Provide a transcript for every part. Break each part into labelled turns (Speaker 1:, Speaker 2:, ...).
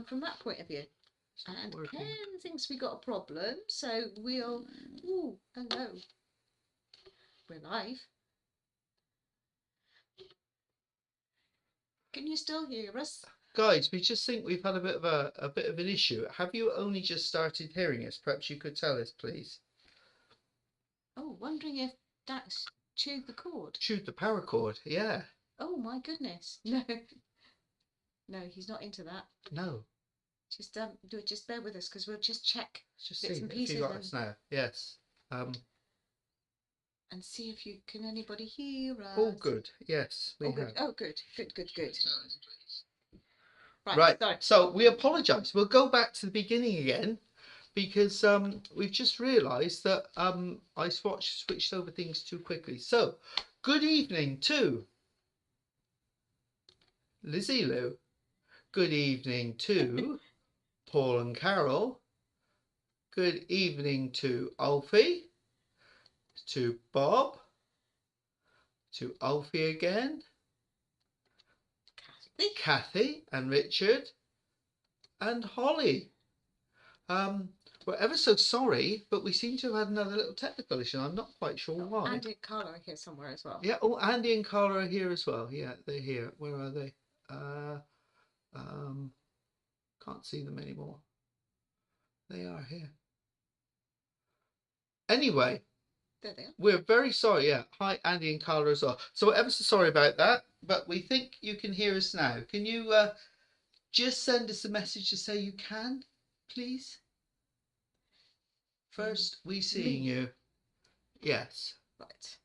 Speaker 1: from that point of view. And
Speaker 2: working.
Speaker 1: Ken thinks we got a problem, so we'll... Ooh, hello. We're live. Can you still hear us?
Speaker 2: Guys, we just think we've had a bit of an issue. Have you only just started hearing us? Perhaps you could tell us, please.
Speaker 1: Oh, wondering if that's chewed the cord.
Speaker 2: Chewed the power cord, yeah.
Speaker 1: Oh my goodness. No. No, he's not into that.
Speaker 2: No.
Speaker 1: Just bear with us because we'll just check
Speaker 2: Just
Speaker 1: bits
Speaker 2: see
Speaker 1: and
Speaker 2: if
Speaker 1: pieces
Speaker 2: you got us now. Yes.
Speaker 1: And see if you can anybody hear us.
Speaker 2: All good. Yes, we
Speaker 1: good.
Speaker 2: have.
Speaker 1: Oh, good. Good.
Speaker 2: Right.
Speaker 1: Sorry.
Speaker 2: So we apologise. We'll go back to the beginning again because we've just realised that I switched over things too quickly. So, good evening to Lizzie Lou. Good evening to Paul and Carol. Good evening to Alfie, to Bob, to Alfie again, Kathy and Richard, and Holly. We're ever so sorry, but we seem to have had another little technical issue. I'm not quite sure why.
Speaker 1: Andy and Carla are here somewhere as well.
Speaker 2: Yeah, oh, Andy and Carla are here as well. Yeah, they're here. Where are they? Can't see them anymore. They are here. Anyway,
Speaker 1: there they are.
Speaker 2: We're very sorry. Yeah, hi Andy and Carla as well. So we're ever so sorry about that, but we think you can hear us now. Can you just send us a message to say you can, please? First, we seeing you. Yes.
Speaker 1: Right.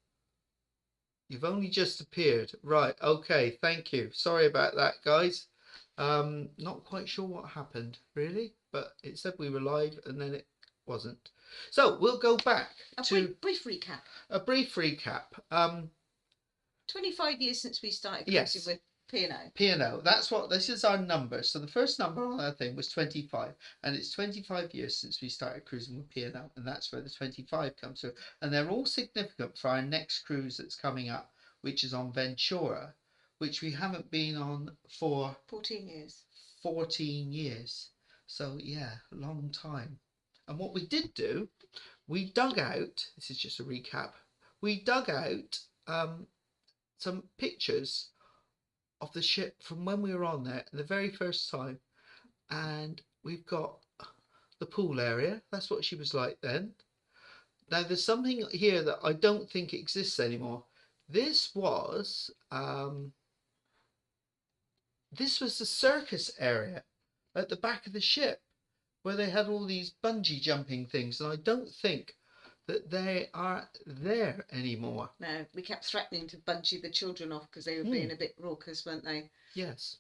Speaker 2: You've only just appeared. Right. Okay. Thank you. Sorry about that, guys. Not quite sure what happened really, but it said we were live and then it wasn't. So we'll go back to
Speaker 1: brief recap.
Speaker 2: A brief recap.
Speaker 1: 25 years since we started cruising with P&O.
Speaker 2: P&O. That's what this is our number. So the first number on that thing was 25, and it's 25 years since we started cruising with P&O, and that's where the 25 comes through. And they're all significant for our next cruise that's coming up, which is on Ventura, which we haven't been on for
Speaker 1: 14 years.
Speaker 2: 14 years. So yeah, a long time. And what we did do, we dug out, this is just a recap, we dug out some pictures of the ship from when we were on there the very first time, and we've got the pool area. That's what she was like then. Now there's something here that I don't think exists anymore. This was the circus area at the back of the ship where they had all these bungee jumping things, and I don't think that they are there anymore.
Speaker 1: No, we kept threatening to bungee the children off because they were being a bit raucous, weren't they?
Speaker 2: Yes.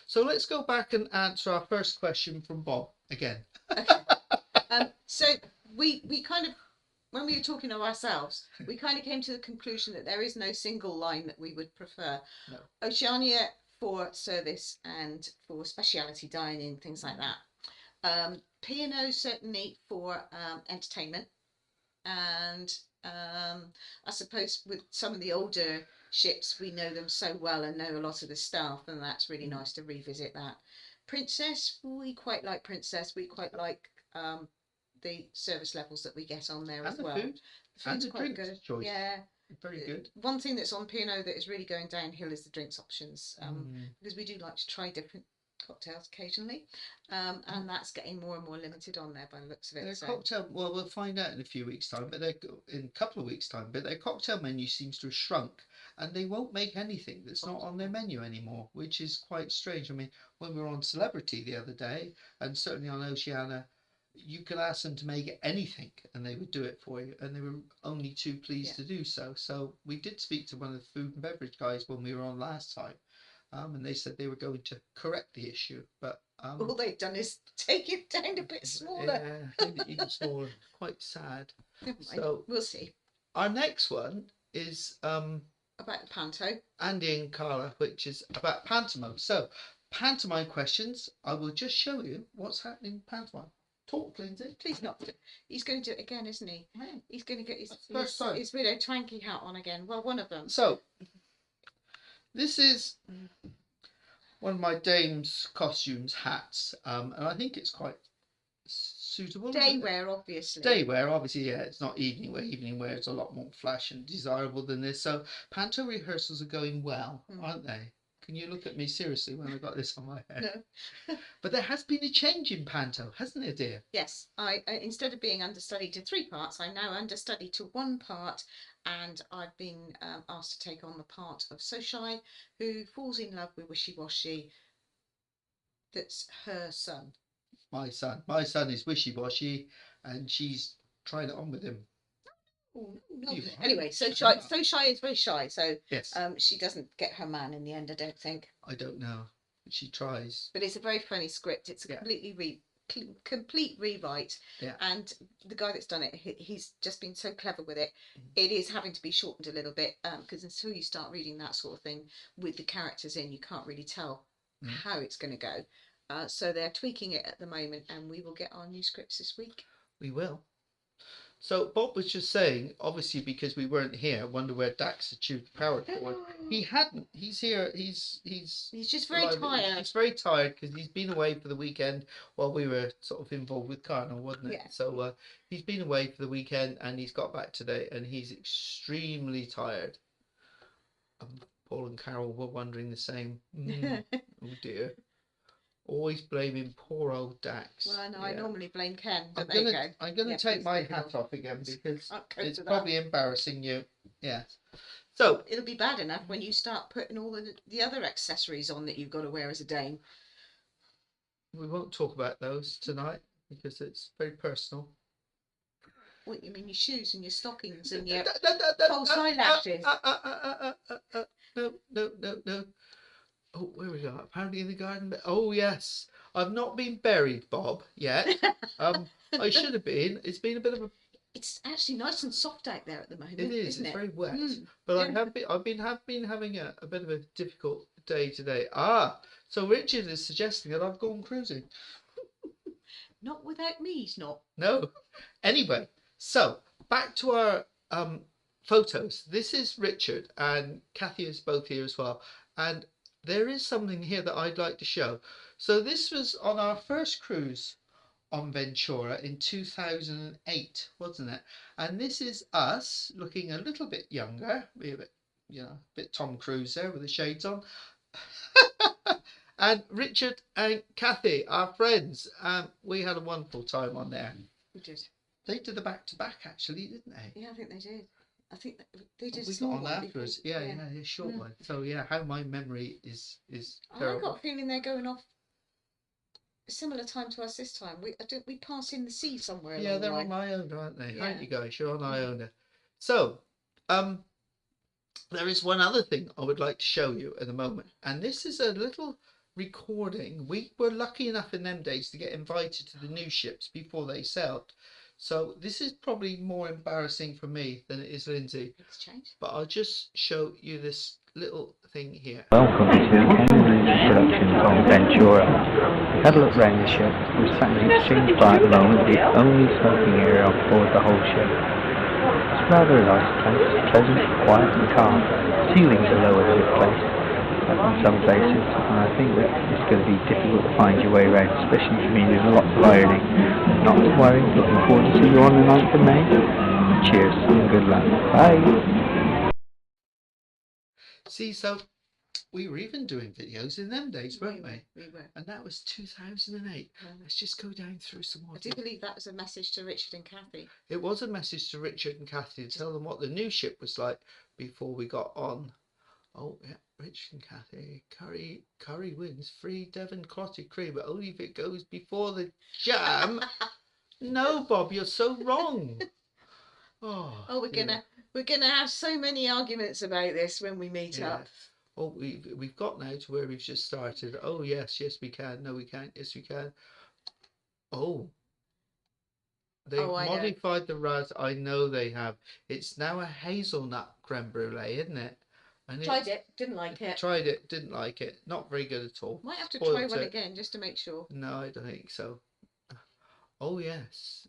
Speaker 2: So let's go back and answer our first question from Bob again.
Speaker 1: Okay. So we kind of, when we were talking of ourselves, we kind of came to the conclusion that there is no single line that we would prefer.
Speaker 2: No.
Speaker 1: Oceania for service and for speciality dining, things like that. P&O certainly for entertainment. And I suppose with some of the older ships, we know them so well and know a lot of the staff, and that's really nice to revisit that. Princess, we quite like Princess. We quite like the service levels that we get on there as well.
Speaker 2: Food.
Speaker 1: The food's quite good.
Speaker 2: Choice.
Speaker 1: Yeah.
Speaker 2: Very good.
Speaker 1: One thing that's on P&O that is really going downhill is the drinks options, because we do like to try different cocktails occasionally, and that's getting more and more limited on there by the looks of it.
Speaker 2: Cocktail, well, we'll find out in a few weeks' time, but in a couple of weeks' time, but their cocktail menu seems to have shrunk, and they won't make anything that's not on their menu anymore, which is quite strange. I mean, when we were on Celebrity the other day, and certainly on Oceania, you could ask them to make anything and they would do it for you, and they were only too pleased to do so. So we did speak to one of the food and beverage guys when we were on last time, and they said they were going to correct the issue, but
Speaker 1: all they've done is take it down a bit smaller.
Speaker 2: Yeah, even smaller. Quite sad. So
Speaker 1: we'll see.
Speaker 2: Our next one is
Speaker 1: about Panto.
Speaker 2: Andy and Carla, which is about pantomime. So pantomime questions. I will just show you what's happening in pantomime. Talk, Lindsay.
Speaker 1: Please not. He's going to do it again, isn't he?
Speaker 2: Yeah.
Speaker 1: He's going to get his
Speaker 2: widow
Speaker 1: twanky hat on again. Well, one of them.
Speaker 2: So this is one of my dame's costumes hats, and I think it's quite suitable.
Speaker 1: Day wear, obviously.
Speaker 2: Day wear, obviously, yeah. It's not evening wear. Evening wear is a lot more flash and desirable than this. So Panto rehearsals are going well, aren't they? Can you look at me seriously when I got this on my head?
Speaker 1: No.
Speaker 2: But there has been a change in Panto, hasn't there, dear?
Speaker 1: Yes, I instead of being understudy to 3 parts, I'm now understudy to 1 part, and I've been asked to take on the part of Soshai, who falls in love with Wishy Washy. That's her son.
Speaker 2: My son is wishy washy, and she's trying it on with him.
Speaker 1: Oh, no. Anyway, Soshai is very shy, so
Speaker 2: yes,
Speaker 1: she doesn't get her man in the end, I don't think.
Speaker 2: I don't know. She tries.
Speaker 1: But it's a very funny script. It's a complete rewrite.
Speaker 2: Yeah.
Speaker 1: And the guy that's done it, he's just been so clever with it. It is having to be shortened a little bit because until you start reading that sort of thing with the characters in, you can't really tell how it's going to go. So they're tweaking it at the moment, and we will get our new scripts this week.
Speaker 2: We will. So Bob was just saying, obviously because we weren't here, I wonder where Dax achieved the power cord. He hadn't. He's here. He's
Speaker 1: just very tired.
Speaker 2: He's very tired because he's been away for the weekend while we were sort of involved with Carnival, wasn't it?
Speaker 1: Yeah.
Speaker 2: So he's been away for the weekend and he's got back today and he's extremely tired. Paul and Carol were wondering the same. Oh dear. Always blaming poor old Dax.
Speaker 1: Well, no, yeah. I normally blame Ken, but
Speaker 2: I'm gonna take my hat off again because it's probably embarrassing you. Yeah. So
Speaker 1: it'll be bad enough when you start putting all the other accessories on that you've got to wear as a dame.
Speaker 2: We won't talk about those tonight because it's very personal.
Speaker 1: What you mean, your shoes and your stockings and your false eyelashes?
Speaker 2: No. Oh, where we go? Apparently in the garden. Oh yes, I've not been buried, Bob, yet. I should have been. It's been a bit of a.
Speaker 1: It's actually nice and soft out there at the moment.
Speaker 2: It is.
Speaker 1: Isn't
Speaker 2: It's
Speaker 1: it?
Speaker 2: very wet. But yeah. I've been having a bit of a difficult day today. So Richard is suggesting that I've gone cruising.
Speaker 1: Not without me, he's not.
Speaker 2: No. Anyway, so back to our photos. This is Richard and Kathy is both here as well, and there is something here that I'd like to show. So this was on our first cruise on Ventura in 2008, wasn't it? And this is us looking a little bit younger, a bit Tom Cruise there with the shades on. And Richard and Kathy, our friends, we had a wonderful time on there.
Speaker 1: We did.
Speaker 2: They did the back-to-back actually, didn't they?
Speaker 1: Yeah, I think they did. I think they did.
Speaker 2: We got on afterwards. Yeah, short one. So yeah, how my memory is terrible.
Speaker 1: I got a feeling they're going off a similar time to us this time. We pass in the sea somewhere.
Speaker 2: Yeah, they're on Iona, aren't they?
Speaker 1: Yeah.
Speaker 2: Aren't you guys? You're on Iona. So, there is one other thing I would like to show you in a moment, and this is a little recording. We were lucky enough in them days to get invited to the new ships before they sailed. So this is probably more embarrassing for me than it is Lindsay.
Speaker 1: It's changed.
Speaker 2: But I'll just show you this little thing here.
Speaker 3: Welcome to Cambridge Productions on Ventura. We had a look round the ship. We're sat in an extremely quiet moment, the only smoking area on board the whole ship. It's rather a nice place, pleasant, quiet and calm. Ceilings are lower than this place, in some places, and I think that it's going to be difficult to find your way around, especially if you mean there's lots of ironing. Not to worry, looking forward to see you on the 9th of May. Cheers and good luck. Bye.
Speaker 2: See, so we were even doing videos in them days, weren't we?
Speaker 1: We were.
Speaker 2: And that was 2008. Let's just go down through some more.
Speaker 1: I do believe that was a message to Richard and Kathy.
Speaker 2: It was a message to Richard and Kathy to tell them what the new ship was like before we got on. Oh, yeah, Richard and Kathy. Curry wins free Devon clotted cream, but only if it goes before the jam. No, Bob, you're so wrong. Oh,
Speaker 1: we're gonna have so many arguments about this when we meet up.
Speaker 2: Oh, we've got now to where we've just started. Oh yes, we can. No, we can't. Yes, we can. Oh, they've modified the raz. I know they have. It's now a hazelnut creme brulee, isn't it? And
Speaker 1: tried it, didn't like it.
Speaker 2: Tried it, didn't like it. Not very good at all.
Speaker 1: Might have to try one again just to make sure.
Speaker 2: No, I don't think so. Oh yes.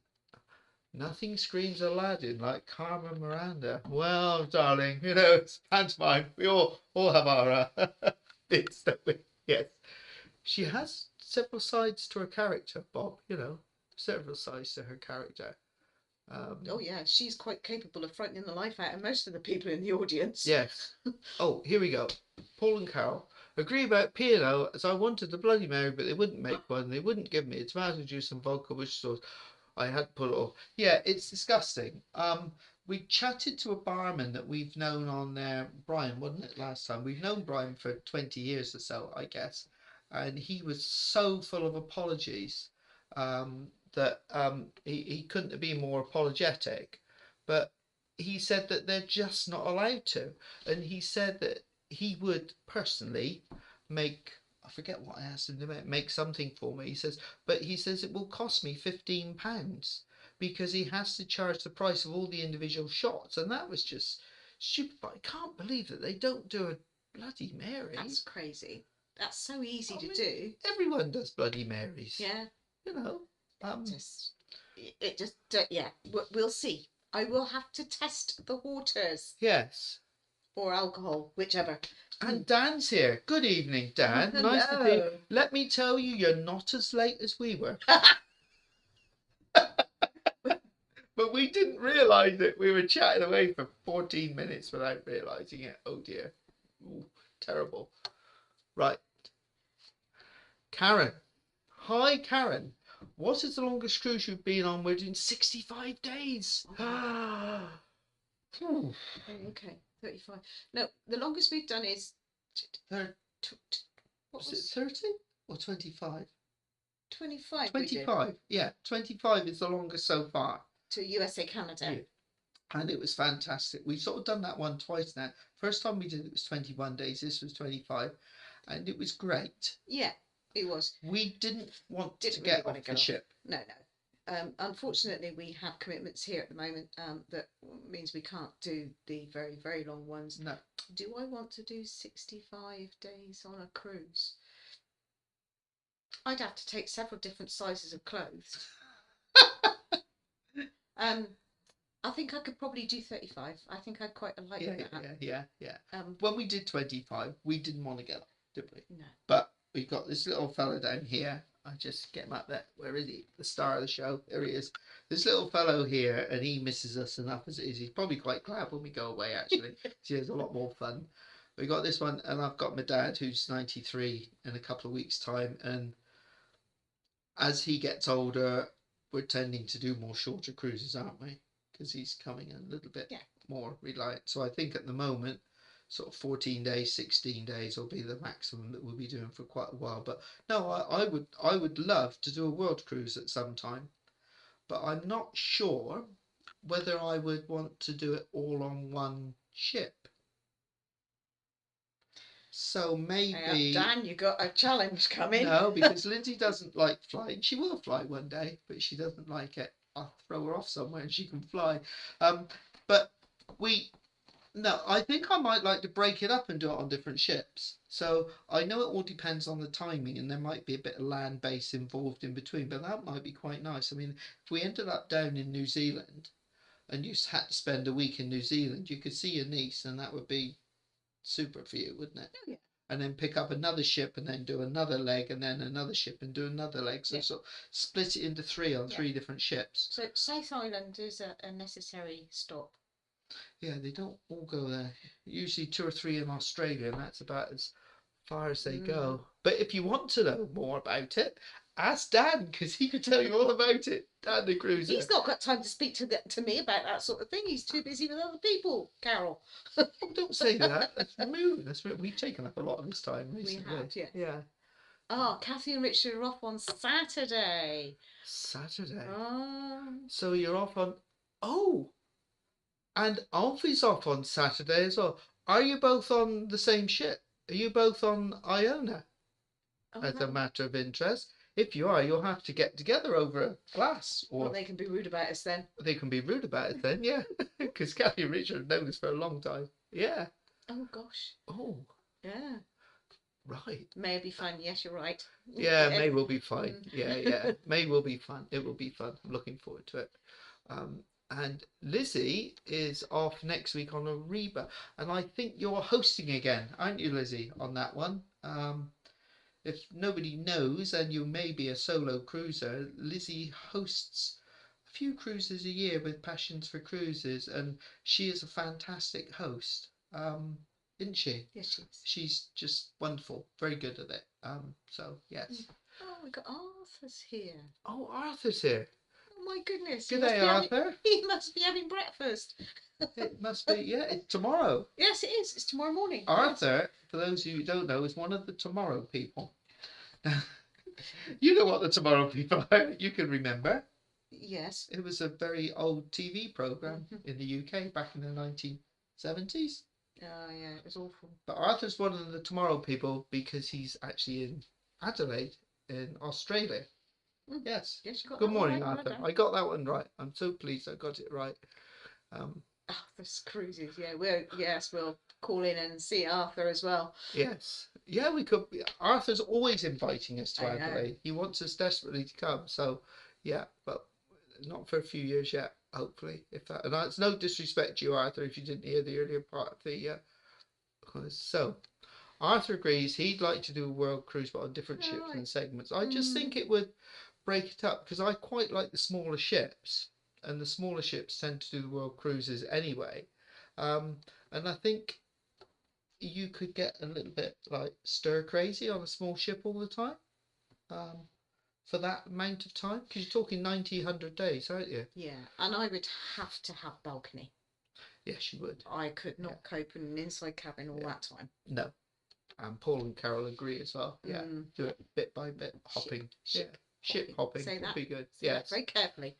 Speaker 2: Nothing screams Aladdin like Carmen Miranda. Well, darling, it's pantomime. We all have our bits, don't we? Yes. She has several sides to her character, Bob. You know, several sides to her character.
Speaker 1: Oh yeah, she's quite capable of frightening the life out of most of the people in the audience.
Speaker 2: Yes. Oh, here we go. Paul and Carol agree about P&O, as I wanted the Bloody Mary, but they wouldn't make one. They wouldn't give me tomato juice and vodka, which sauce. I had to put it off. Yeah, it's disgusting. We chatted to a barman that we've known on there, Brian, wasn't it, last time? We've known Brian for 20 years or so, I guess. And he was so full of apologies that he couldn't have been more apologetic. But he said that they're just not allowed to. And he said that he would personally make, I forget what I asked him to make something for me. He says, but he says it will cost me £15 because he has to charge the price of all the individual shots. And that was just stupid. But I can't believe that they don't do a Bloody Mary.
Speaker 1: That's crazy. That's so easy to
Speaker 2: mean,
Speaker 1: do.
Speaker 2: Everyone does Bloody Marys.
Speaker 1: Yeah.
Speaker 2: You know.
Speaker 1: It just yeah. We'll see. I will have to test the waters.
Speaker 2: Yes.
Speaker 1: Or alcohol, whichever.
Speaker 2: And Dan's here. Good evening, Dan.
Speaker 1: Oh,
Speaker 2: nice to see you. Let me tell you, you're not as late as we were. But we didn't realise it. We were chatting away for 14 minutes without realising it. Oh dear. Ooh, terrible. Right. Karen. Hi, Karen. What is the longest cruise you've been on? We're doing 65 days.
Speaker 1: Oh, okay, 35. No, the longest we've done is.
Speaker 2: What was it, 30 or 25?
Speaker 1: 25.
Speaker 2: 25, yeah. 25 is the longest so far.
Speaker 1: To USA, Canada.
Speaker 2: Yeah. And it was fantastic. We've sort of done that one twice now. First time we did it was 21 days. This was 25. And it was great.
Speaker 1: Yeah, it was.
Speaker 2: We didn't want to
Speaker 1: really
Speaker 2: get
Speaker 1: want
Speaker 2: off
Speaker 1: to
Speaker 2: the ship.
Speaker 1: No. Unfortunately, we have commitments here at the moment that means we can't do the very, very long ones.
Speaker 2: No.
Speaker 1: Do I want to do 65 days on a cruise? I'd have to take several different sizes of clothes. I think I could probably do 35. I think I'd quite like that.
Speaker 2: Yeah. When we did 25, we didn't want to get up, did we?
Speaker 1: No.
Speaker 2: But we've got this little fella down here. I just get him up there. Where is he? The star of the show. There he is. This little fellow here, and he misses us enough as it is. He's probably quite glad when we go away, actually. He has a lot more fun. We got this one, and I've got my dad, who's 93 in a couple of weeks' time. And as he gets older, we're tending to do more shorter cruises, aren't we? Because he's coming a little bit more reliant. So I think at the moment, sort of 14 days, 16 days will be the maximum that we'll be doing for quite a while. But no, I would love to do a world cruise at some time, but I'm not sure whether I would want to do it all on one ship. So maybe
Speaker 1: Dan, you got a challenge coming.
Speaker 2: No, because Lindsay doesn't like flying. She will fly one day, but she doesn't like it. I'll throw her off somewhere and she can fly. But I think I might like to break it up and do it on different ships. So I know it all depends on the timing, and there might be a bit of land base involved in between, but that might be quite nice. I mean, if we ended up down in New Zealand and you had to spend a week in New Zealand, you could see your niece, and that would be super for you, wouldn't it?
Speaker 1: Oh, yeah.
Speaker 2: And then pick up another ship and then do another leg and then another ship and do another leg. So sort of split it into three on 3 different ships.
Speaker 1: So South Island is a necessary stop.
Speaker 2: Yeah, they don't all go there. Usually 2 or 3 in Australia, and that's about as far as they go. But if you want to know more about it, ask Dan, because he could tell you all about it. Dan the cruiser.
Speaker 1: He's not got time to speak to me about that sort of thing. He's too busy with other people, Carol.
Speaker 2: Oh, don't say that. That's rude. We've taken up a lot of his time recently.
Speaker 1: We have,
Speaker 2: yeah.
Speaker 1: Oh, Kathy and Richard are off on Saturday.
Speaker 2: Saturday?
Speaker 1: Oh.
Speaker 2: So you're off on... Oh! And Alfie's off on Saturday as well. Are you both on the same ship? Are you both on Iona? As a matter of interest. If you are, you'll have to get together over a glass. Or
Speaker 1: well, they can be rude about us then.
Speaker 2: They can be rude about it then, yeah. Because Kathy and Richard have known us for a long time. Yeah.
Speaker 1: Oh, gosh.
Speaker 2: Oh.
Speaker 1: Yeah.
Speaker 2: Right.
Speaker 1: May be fun. Yes, you're right.
Speaker 2: Yeah, May will be fine. Yeah. May will be fun. It will be fun. I'm looking forward to it. And Lizzie is off next week on Ariba. And I think you're hosting again, aren't you, Lizzie, on that one? if nobody knows, and you may be a solo cruiser, Lizzie hosts a few cruises a year with Passions for Cruises, and she is a fantastic host. Isn't she?
Speaker 1: Yes, she is.
Speaker 2: She's just wonderful, very good at it. So yes.
Speaker 1: Oh, we got Arthur's here.
Speaker 2: Oh, Arthur's here.
Speaker 1: Oh my goodness.
Speaker 2: Good day, Arthur.
Speaker 1: He must be having breakfast.
Speaker 2: It must be, yeah, it's tomorrow.
Speaker 1: Yes, it is. It's tomorrow morning.
Speaker 2: Arthur, for those of you who don't know, is one of the tomorrow people. You know what the tomorrow people are. You can remember.
Speaker 1: Yes.
Speaker 2: It was a very old TV program in the UK back in the 1970s.
Speaker 1: Oh, yeah, it was awful.
Speaker 2: But Arthur's one of the tomorrow people because he's actually in Adelaide in Australia.
Speaker 1: Mm.
Speaker 2: Yes.
Speaker 1: Yes, you got
Speaker 2: Good
Speaker 1: that one
Speaker 2: morning,
Speaker 1: right, well
Speaker 2: Arthur.
Speaker 1: done.
Speaker 2: I got that one right. I'm so pleased I got it right.
Speaker 1: Arthur's cruises. Yeah, we'll call in and see Arthur as well.
Speaker 2: Yes. Yeah, we could. Arthur's always inviting us to
Speaker 1: I know.
Speaker 2: Adelaide. He wants us desperately to come. So, yeah, but not for a few years yet, hopefully. If that, and it's no disrespect to you, Arthur, if you didn't hear the earlier part of the. So, Arthur agrees he'd like to do a world cruise, but on different ships
Speaker 1: Right.
Speaker 2: and segments. I just think it would break it up because I quite like the smaller ships, and the smaller ships tend to do the world cruises anyway. And I think you could get a little bit like stir crazy on a small ship all the time for that amount of time because you're talking 90, 100 days, aren't you?
Speaker 1: Yeah, and I would have to have balcony.
Speaker 2: Yes, you would.
Speaker 1: I could not cope in an inside cabin all that time.
Speaker 2: No. And Paul and Carol agree as well. Yeah, do it bit by bit, hopping. Ship hopping
Speaker 1: Say
Speaker 2: would
Speaker 1: that.
Speaker 2: be good.
Speaker 1: Say that
Speaker 2: Yes.
Speaker 1: very carefully.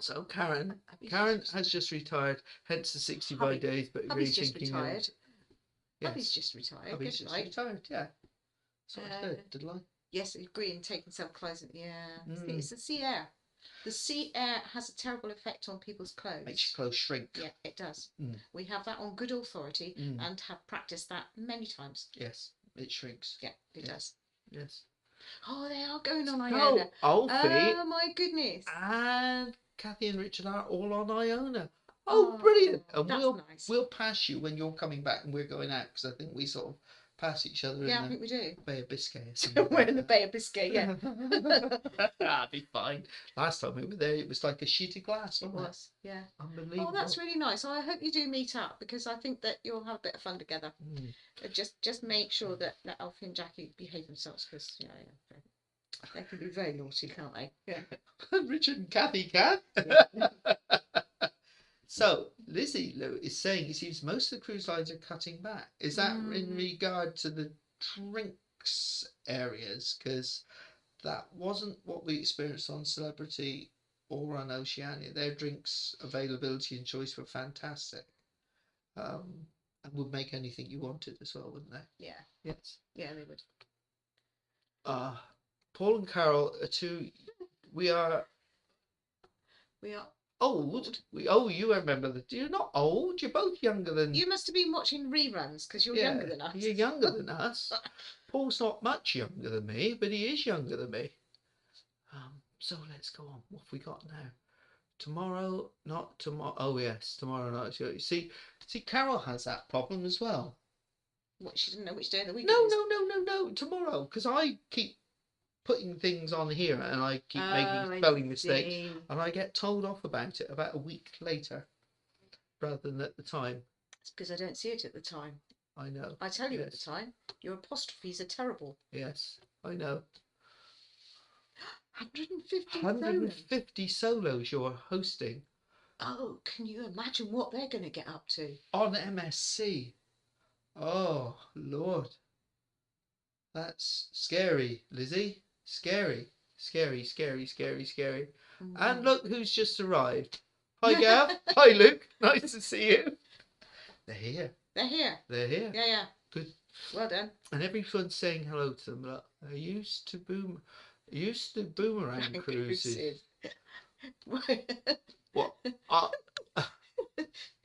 Speaker 2: So Karen has just retired, hence the 65
Speaker 1: Hubby-
Speaker 2: days, but
Speaker 1: Hubby's
Speaker 2: really
Speaker 1: just
Speaker 2: thinking
Speaker 1: retired.
Speaker 2: Yes.
Speaker 1: Hubby's just retired.
Speaker 2: Hubby's
Speaker 1: Good
Speaker 2: just
Speaker 1: night.
Speaker 2: retired, yeah. So I said, did I?
Speaker 1: Yes, I agree in taking self-clothes. Yeah,
Speaker 2: Mm.
Speaker 1: it's the sea air. The sea air has a terrible effect on people's clothes.
Speaker 2: Makes your clothes shrink.
Speaker 1: Yeah, it does.
Speaker 2: Mm.
Speaker 1: We have that on good authority
Speaker 2: Mm.
Speaker 1: and have practiced that many times.
Speaker 2: Yes, it shrinks.
Speaker 1: Yeah, it does.
Speaker 2: Yes.
Speaker 1: Oh, they are going on
Speaker 2: Oh,
Speaker 1: Iona.
Speaker 2: Alfie
Speaker 1: Oh my goodness.
Speaker 2: and Kathy and Richard are all on Iona. Oh, brilliant! And
Speaker 1: that's nice.
Speaker 2: we'll pass you when you're coming back and we're going out because I think we sort of pass each other
Speaker 1: Yeah, I
Speaker 2: in
Speaker 1: think we do.
Speaker 2: the Bay of Biscay or something.
Speaker 1: We're in the Bay of Biscay, yeah.
Speaker 2: That'd be fine. Last time we were there, it was like a sheet of glass,
Speaker 1: It
Speaker 2: wasn't it?
Speaker 1: was, yeah.
Speaker 2: Unbelievable.
Speaker 1: Oh, that's really nice. I hope you do meet up because I think that you'll have a bit of fun together.
Speaker 2: Mm.
Speaker 1: Just make sure that Alfie and Jackie behave themselves because they can be very naughty, can't they? Yeah.
Speaker 2: Richard and Kathy can. So Lizzie is saying it seems most of the cruise lines are cutting back. Is that in regard to the drinks areas? Because that wasn't what we experienced on Celebrity or on Oceania. Their drinks availability and choice were fantastic, and would make anything you wanted as well, wouldn't they?
Speaker 1: Yeah.
Speaker 2: Yes.
Speaker 1: Yeah, they would.
Speaker 2: Paul and Carol are two. We are old. You remember that? You're not old. You're both younger than.
Speaker 1: You must have been watching reruns because you're younger than us.
Speaker 2: You're younger than us. Paul's not much younger than me, but he is younger than me. So let's go on. What have we got now? Tomorrow, not tomorrow. Oh yes, tomorrow night. See, Carol has that problem as well.
Speaker 1: What, she didn't know which day of the week
Speaker 2: No.
Speaker 1: it is?
Speaker 2: No. Tomorrow, because I keep putting things on here and I keep making spelling mistakes, and I get told off about it about a week later, rather than at the time.
Speaker 1: It's because I don't see it at the time.
Speaker 2: I know.
Speaker 1: I tell you at the time, your apostrophes are terrible.
Speaker 2: Yes, I know.
Speaker 1: 150
Speaker 2: 150 solos you're hosting.
Speaker 1: Oh, can you imagine what they're going to get up to?
Speaker 2: On MSC. Oh, Lord. That's scary, Lizzie. Scary. And look who's just arrived. Hi, Gav. Hi, Luke. Nice to see you. They're here.
Speaker 1: They're here. Yeah.
Speaker 2: Good.
Speaker 1: Well done.
Speaker 2: And everyone's saying hello to them. Look, I used to boomerang cruises. What?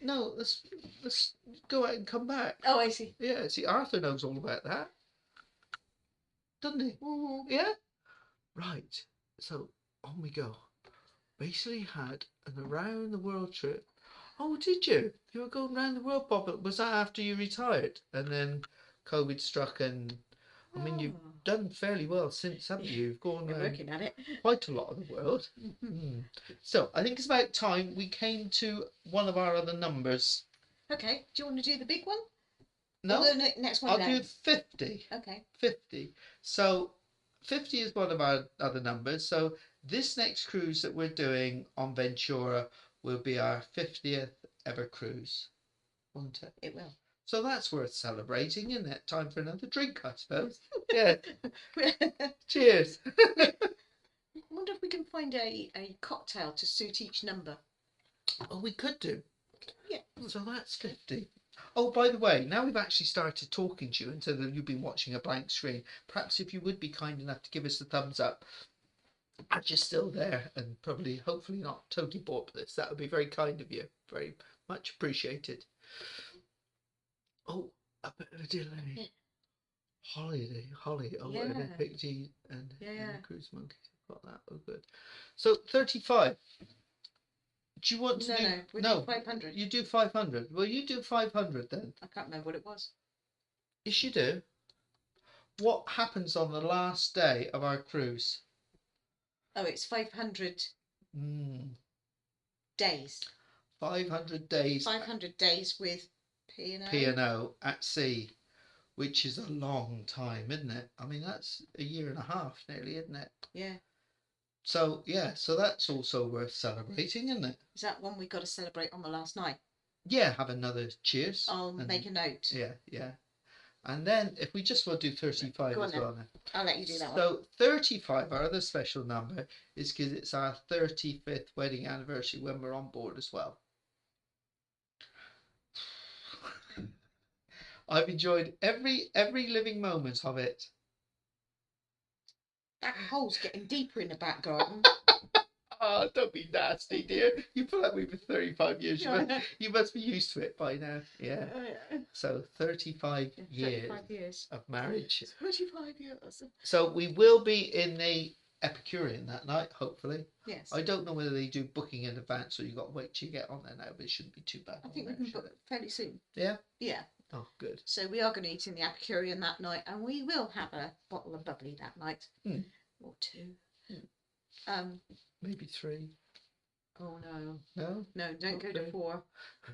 Speaker 2: No, let's go out and come back.
Speaker 1: Oh, I see.
Speaker 2: Yeah, see, Arthur knows all about that, doesn't he?
Speaker 1: Mm-hmm.
Speaker 2: Yeah. Right. So on we go. Basically had an around the world trip. Oh, did you? You were going around the world, Bob. Was that after you retired? And then COVID struck and I mean, you've
Speaker 1: Oh,
Speaker 2: done fairly well since, haven't you? You've gone
Speaker 1: we're
Speaker 2: around
Speaker 1: working at it.
Speaker 2: quite a lot of the world. So I think it's about time we came to one of our other numbers.
Speaker 1: Okay, do you want to do the big one?
Speaker 2: No,
Speaker 1: Or the next one
Speaker 2: I'll
Speaker 1: down?
Speaker 2: do 50.
Speaker 1: Okay.
Speaker 2: 50. So 50 is one of our other numbers. So this next cruise that we're doing on Ventura will be our 50th ever cruise, won't it?
Speaker 1: It will.
Speaker 2: So that's worth celebrating, isn't it? Time for another drink, I suppose. Yeah. Cheers.
Speaker 1: I wonder if we can find a cocktail to suit each number.
Speaker 2: Oh, we could do.
Speaker 1: Yeah.
Speaker 2: So that's 50. Oh, by the way, now we've actually started talking to you instead of you've been watching a blank screen, perhaps if you would be kind enough to give us a thumbs up as you're still there and probably, hopefully not totally bored with this. That would be very kind of you. Very much appreciated. Oh, a bit of a delay.
Speaker 1: Yeah.
Speaker 2: Holly. Oh,
Speaker 1: Yeah.
Speaker 2: an epic G and
Speaker 1: Yeah.
Speaker 2: cruise monkeys. Got that. Oh, good. So 35. Do you want to do?
Speaker 1: No, we'll do 500.
Speaker 2: You do 500. Well, you do 500 then.
Speaker 1: I can't remember what it was.
Speaker 2: Yes, you do. What happens on the last day of our cruise?
Speaker 1: Oh, it's 500 days.
Speaker 2: 500 days.
Speaker 1: 500 days with P&O.
Speaker 2: P&O at sea, which is a long time, isn't it? I mean, that's a year and a half nearly, isn't it?
Speaker 1: Yeah.
Speaker 2: So, yeah, so that's also worth celebrating, isn't it?
Speaker 1: Is that one we got to celebrate on the last night?
Speaker 2: Yeah, have another cheers.
Speaker 1: I'll make a note.
Speaker 2: Yeah. And then if we just want to do 35 as well then.
Speaker 1: I'll let you do that one.
Speaker 2: So 35, our other special number, is because it's our 35th wedding anniversary when we're on board as well. I've enjoyed every living moment of it.
Speaker 1: That hole's getting deeper in the back garden.
Speaker 2: Oh, don't be nasty, dear. You put up with me for 35 years. You must be used to it by now. Yeah. So 35 years of marriage.
Speaker 1: 35 years.
Speaker 2: So we will be in the Epicurean that night, hopefully.
Speaker 1: Yes.
Speaker 2: I don't know whether they do booking in advance or you got to wait till you get on there now, but it shouldn't be too bad.
Speaker 1: I think we can book fairly soon.
Speaker 2: Yeah?
Speaker 1: Yeah.
Speaker 2: Oh, good.
Speaker 1: So we are going to eat in the Epicurean that night, and we will have a bottle of bubbly that night. Or two.
Speaker 2: Maybe 3.
Speaker 1: Oh no.
Speaker 2: No?
Speaker 1: No, don't go to 4.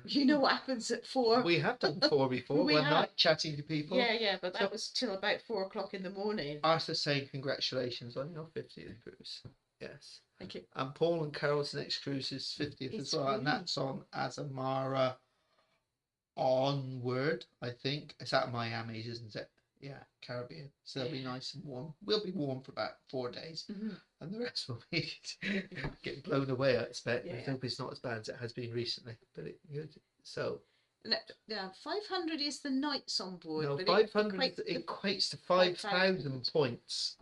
Speaker 1: You know what happens at 4.
Speaker 2: We have done 4 before, one night chatting to people.
Speaker 1: Yeah, but that was till about 4 o'clock in the morning.
Speaker 2: Arthur saying congratulations on your 50th cruise. Yes.
Speaker 1: Thank you.
Speaker 2: And Paul and Carol's next cruise is 50th as well, and that's on Azamara onward, I think. It's at Miami, isn't it? Yeah, Caribbean. So it'll be nice and warm. We'll be warm for about 4 days, and the rest will be getting blown away, I expect. I hope it's not as bad as it has been recently, but so.
Speaker 1: No, 500 is the nights on board.
Speaker 2: No,
Speaker 1: but
Speaker 2: 500 equates to 5,000 points.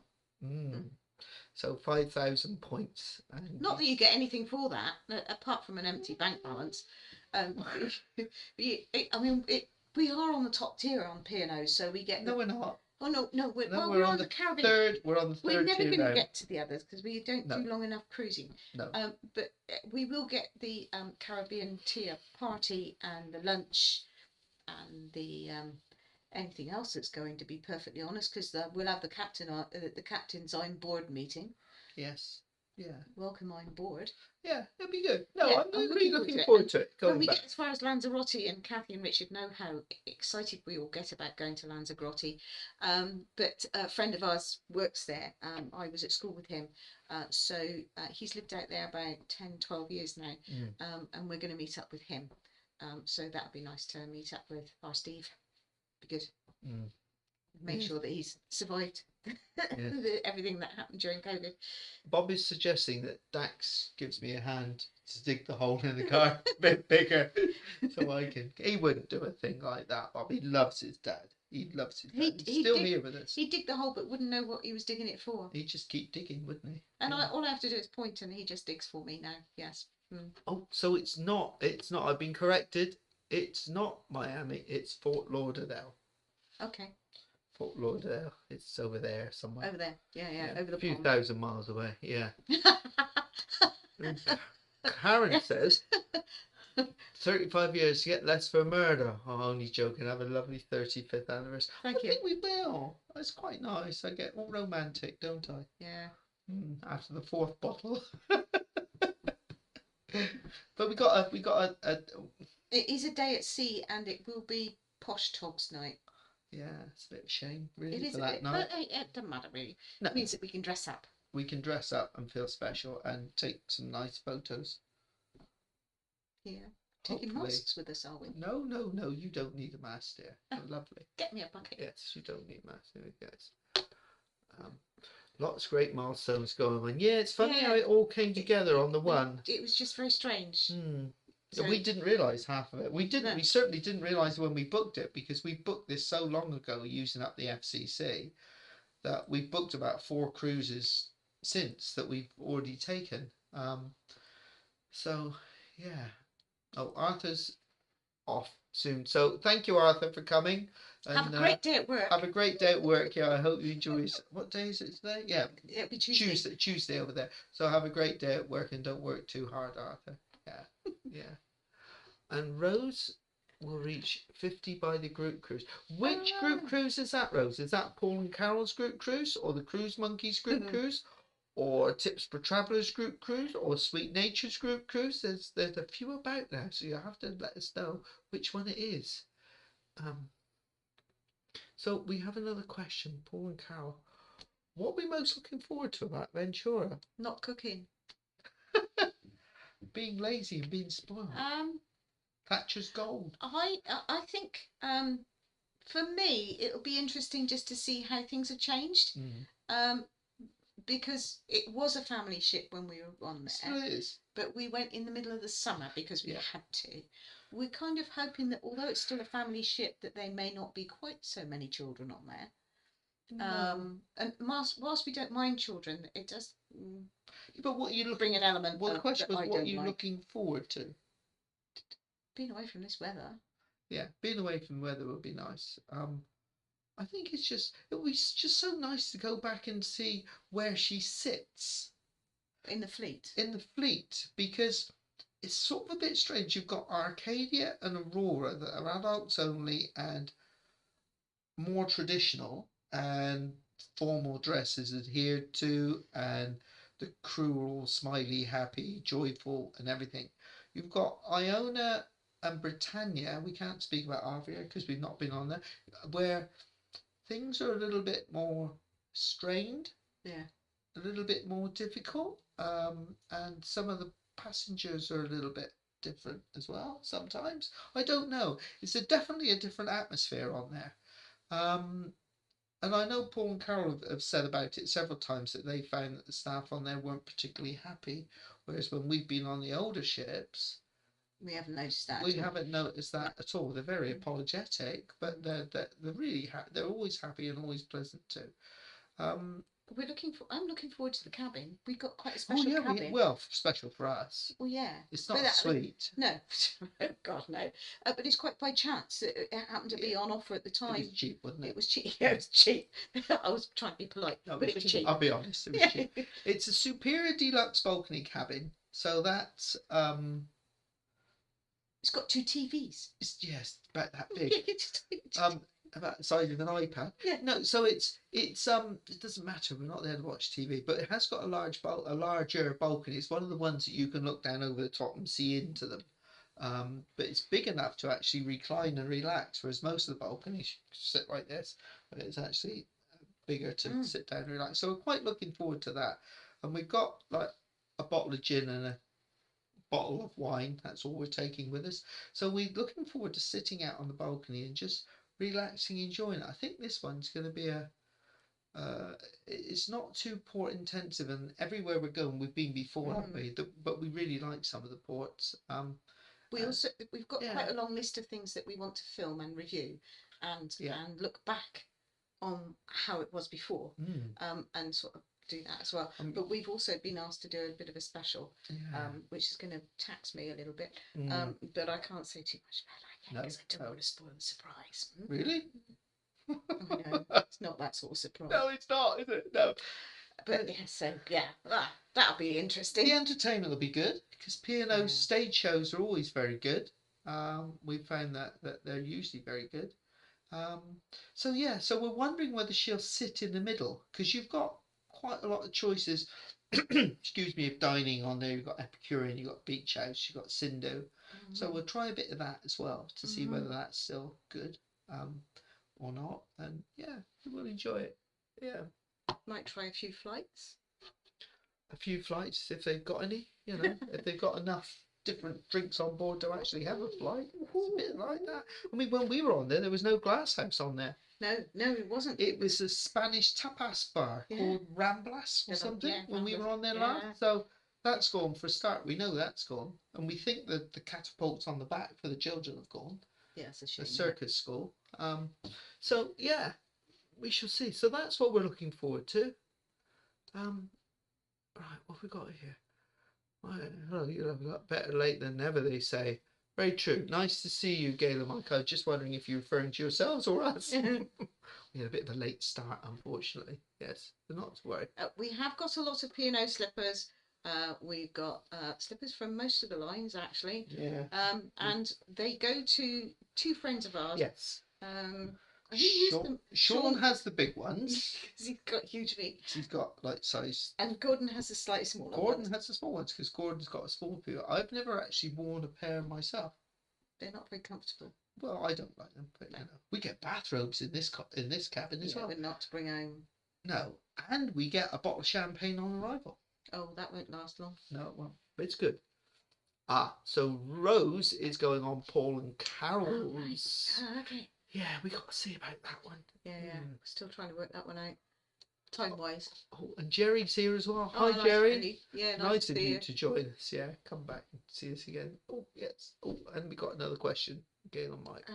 Speaker 2: So 5,000 points. And
Speaker 1: not that you get anything for that, apart from an empty bank balance. I mean, we are on the top tier on P&O, so we get.
Speaker 2: No, we're not.
Speaker 1: Oh no,
Speaker 2: we're on the
Speaker 1: Caribbean.
Speaker 2: We're on the third.
Speaker 1: We're never
Speaker 2: tier
Speaker 1: going to
Speaker 2: now.
Speaker 1: get to the others because we don't do long enough cruising.
Speaker 2: No.
Speaker 1: But we will get the Caribbean tier party and the lunch and the anything else that's going, to be perfectly honest, because we'll have the captain's on board meeting.
Speaker 2: Yes. Yeah.
Speaker 1: Welcome on board.
Speaker 2: Yeah, it'll be good. No,
Speaker 1: Yeah,
Speaker 2: I'm really looking forward to it.
Speaker 1: When we get as far as Lanzarote, and Kathy and Richard know how excited we all get about going to Lanzarote. But a friend of ours works there. I was at school with him. So he's lived out there about 10, 12 years now. And we're going to meet up with him. So that would be nice to meet up with our Steve. Be good. Make sure that he's survived everything that happened during COVID.
Speaker 2: Bob is suggesting that Dax gives me a hand to dig the hole in the car a bit bigger, so I can. He wouldn't do a thing like that, Bob. He loves his dad. He loves his dad. He's still here with us.
Speaker 1: He'd dig the hole, but wouldn't know what he was digging it for.
Speaker 2: He'd just keep digging, wouldn't he?
Speaker 1: And all I have to do is point, and he just digs for me now. Yes.
Speaker 2: Oh, so it's not. It's not. I've been corrected. It's not Miami. It's Fort Lauderdale.
Speaker 1: Okay.
Speaker 2: Fort Lauderdale. It's over there somewhere.
Speaker 1: Over there. Yeah. Over the
Speaker 2: a few
Speaker 1: pond.
Speaker 2: thousand miles away. Yeah. Karen says 35 years to get less for murder. Oh, only joking. Have a lovely 35th anniversary.
Speaker 1: Thank
Speaker 2: I
Speaker 1: you.
Speaker 2: think we will. It's quite nice. I get all romantic, don't I?
Speaker 1: Yeah.
Speaker 2: After the 4th bottle. But we got a
Speaker 1: It is a day at sea, and it will be posh togs night.
Speaker 2: yeah, it's a bit of a shame, really,
Speaker 1: It is
Speaker 2: for
Speaker 1: a
Speaker 2: that
Speaker 1: bit,
Speaker 2: night.
Speaker 1: but it doesn't matter really.
Speaker 2: No,
Speaker 1: It means that we can dress up.
Speaker 2: we can dress up and feel special and take some nice photos.
Speaker 1: Yeah. Taking
Speaker 2: Hopefully.
Speaker 1: masks with us, are we?
Speaker 2: No, you don't need a mask, dear. Lovely.
Speaker 1: Get me a bucket.
Speaker 2: Yes, you don't need a mask. Yes. Lots of great milestones going on. Yeah, it's funny how it all came together on the one.
Speaker 1: It was just very strange.
Speaker 2: So we didn't realise half of it. We didn't.
Speaker 1: No.
Speaker 2: We certainly didn't realise when we booked it, because we booked this so long ago using up the FCC that we've booked about 4 cruises since that we've already taken. So yeah. Oh, Arthur's off soon. So thank you, Arthur, for coming. And,
Speaker 1: have a great day at work.
Speaker 2: Have a great day at work. Yeah, I hope you enjoy. What day is it today? Yeah,
Speaker 1: it'll be Tuesday.
Speaker 2: Tuesday over there. So have a great day at work and don't work too hard, Arthur. Yeah, yeah. And Rose will reach 50 by the group cruise. Which group cruise is that, Rose? Is that Paul and Carol's group cruise, or the Cruise Monkeys group cruise, or Tips for Travellers group cruise, or Sweet Nature's group cruise? There's a few about now, so you have to let us know which one it is. So we have another question, Paul and Carol. What are we most looking forward to about Ventura?
Speaker 1: Not cooking.
Speaker 2: Being lazy and being spoiled. Thatcher's gold.
Speaker 1: I think for me it'll be interesting just to see how things have changed. Because it was a family ship when we were on there.
Speaker 2: Still is.
Speaker 1: But we went in the middle of the summer because we had to. We're kind of hoping that although it's still a family ship, that there may not be quite so many children on there.
Speaker 2: No.
Speaker 1: And whilst we don't mind children, it does.
Speaker 2: But what you
Speaker 1: bring an element.
Speaker 2: Well, the question was, what are you
Speaker 1: like.
Speaker 2: looking forward to?
Speaker 1: Being away from this weather.
Speaker 2: Yeah, being away from the weather would be nice. I think it would be just so nice to go back and see where she sits.
Speaker 1: In the fleet.
Speaker 2: In the fleet, because it's sort of a bit strange. You've got Arcadia and Aurora that are adults only and more traditional, and formal dress is adhered to, and the crew are all smiley, happy, joyful, and everything. You've got Iona and Britannia. We can't speak about Avia because we've not been on there, where things are a little bit more strained.
Speaker 1: Yeah.
Speaker 2: A little bit more difficult. And some of the passengers are a little bit different as well sometimes. I don't know. It's definitely a different atmosphere on there. And I know Paul and Carol have said about it several times that they found that the staff on there weren't particularly happy, whereas when we've been on the older ships,
Speaker 1: we haven't noticed that.
Speaker 2: We haven't noticed that at all. They're very apologetic, but they're really they're always happy and always pleasant too.
Speaker 1: I'm looking forward to the cabin. We've got quite a special cabin.
Speaker 2: Special for us.
Speaker 1: Well, yeah.
Speaker 2: It's not a suite.
Speaker 1: No, God no. But it's quite by chance. It happened to be on offer at the time.
Speaker 2: It was cheap, wasn't it?
Speaker 1: It was cheap. Yeah, it was cheap. I was trying to be polite, but it was cheap.
Speaker 2: I'll be honest, it was cheap. It's a superior deluxe balcony cabin, so that's
Speaker 1: It's got 2 TVs.
Speaker 2: Yes, about that big. About the size of an iPad.
Speaker 1: Yeah.
Speaker 2: No, so it doesn't matter. We're not there to watch TV, but it has got a larger balcony. It's one of the ones that you can look down over the top and see into them. But it's big enough to actually recline and relax, whereas most of the balconies sit like this, but it's actually bigger to sit down and relax. So we're quite looking forward to that. And we've got like a bottle of gin and a bottle of wine. That's all we're taking with us. So we're looking forward to sitting out on the balcony and just relaxing, enjoying it. I think this one's going to be it's not too port intensive, and everywhere we're going we've been before, haven't we? But we really like some of the ports.
Speaker 1: We've got quite a long list of things that we want to film and review, and look back on how it was before, and sort of do that as well. But we've also been asked to do a bit of a special, which is going to tax me a little bit. But I can't say too much about that yet because I don't want to spoil the surprise.
Speaker 2: Really?
Speaker 1: I know, it's not that sort of surprise.
Speaker 2: No, it's not, is it? No.
Speaker 1: But yeah, so yeah, that'll be interesting.
Speaker 2: The entertainment will be good because P&O stage shows are always very good. We found that they're usually very good. So yeah, so we're wondering whether she'll sit in the middle because you've got quite a lot of choices. Excuse me, of dining on there. You've got Epicurean, you've got Beach House, you've got Sindo. So we'll try a bit of that as well to see whether that's still good or not. And yeah, we'll enjoy it. Yeah.
Speaker 1: Might try a few flights.
Speaker 2: A few flights if they've got any, if they've got enough different drinks on board to actually have a flight. It's a bit like that. I mean, when we were on there was no glass house on there.
Speaker 1: No, it wasn't.
Speaker 2: It was a Spanish tapas bar called Ramblas or something when we were on there last. So that's gone for a start. We know that's gone. And we think that the catapults on the back for the children have gone.
Speaker 1: Yeah, it's a shame.
Speaker 2: The circus school. So yeah, we shall see. So that's what we're looking forward to. Right, what have we got here? Right, hello, you'll have got better late than never, they say. Very true. Nice to see you, Gail and Mike. I was just wondering if you're referring to yourselves or us. We had a bit of a late start, unfortunately. Yes, but not to worry.
Speaker 1: We have got a lot of P&O slippers. We've got slippers from most of the lines, actually.
Speaker 2: Yeah.
Speaker 1: And they go to two friends of ours.
Speaker 2: Yes.
Speaker 1: Sean
Speaker 2: has the big ones.
Speaker 1: Because he's got huge feet.
Speaker 2: He's got like size.
Speaker 1: And Gordon has the slightly smaller
Speaker 2: Gordon
Speaker 1: ones.
Speaker 2: has the small ones because Gordon's got a small feet. I've never actually worn a pair myself.
Speaker 1: They're not very comfortable.
Speaker 2: Well, I don't like them, but we get bathrobes in this cabin as well.
Speaker 1: But not to bring home.
Speaker 2: No, and we get a bottle of champagne on arrival.
Speaker 1: Oh, that won't last long.
Speaker 2: No, it won't. But it's good. So Rose is going on Paul and Carol's.
Speaker 1: Oh, right. Okay.
Speaker 2: Yeah, we got to see about that one.
Speaker 1: Yeah. We're still trying to work that one out. Time-wise.
Speaker 2: Oh, and Jerry's here as well.
Speaker 1: Oh,
Speaker 2: Hi, Jerry.
Speaker 1: Really. Yeah,
Speaker 2: nice of you to join us. Yeah, come back and see us again. Oh, yes. Oh, and we got another question. Again on Mike.